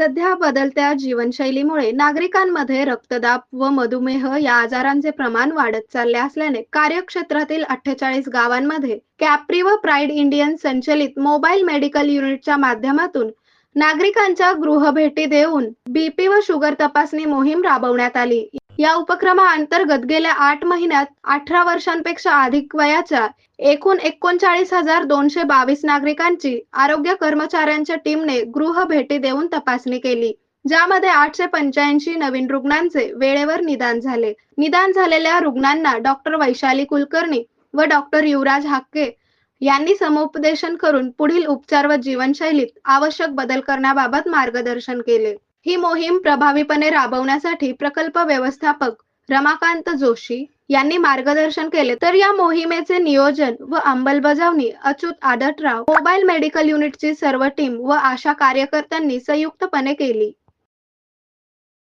सध्या बदलत्या जीवनशैलीमुळे नागरिकांमध्ये रक्तदाब व मधुमेह या आजारांचे प्रमाण वाढत चालले असल्याने कार्यक्षेत्रातील 48 गावांमध्ये कॅप्री व प्राईड इंडियन संचलित मोबाईल मेडिकल युनिटच्या माध्यमातून नागरिकांच्या गृहभेटी देऊन बीपी व शुगर तपासणी मोहीम राबवण्यात आली. या उपक्रमाअंतर्गत गेल्या 8 महिन्यात 18 वर्षांपेक्षा अधिक वयाच्या एकूण 39,222 नागरिकांची आरोग्य कर्मचाऱ्यांच्या टीमने गृहभेटी देऊन तपासणी केली, ज्यामध्ये 885 नवीन रुग्णांचे वेळेवर निदान झाले. निदान झालेल्या रुग्णांना डॉक्टर वैशाली कुलकर्णी व डॉक्टर युवराज हाके यांनी समुपदेशन करून पुढील उपचार व जीवनशैलीत आवश्यक बदल करण्याबाबत मार्गदर्शन केले. ही मोहीम प्रभावीपणे राबवण्यासाठी प्रकल्प व्यवस्थापक रमाकांत जोशी यांनी मार्गदर्शन केले, तर या मोहिमेचे नियोजन व अंमलबजावणी अच्युत आदटराव, मोबाईल मेडिकल युनिटची सर्व टीम व आशा कार्यकर्त्यांनी संयुक्तपणे केली.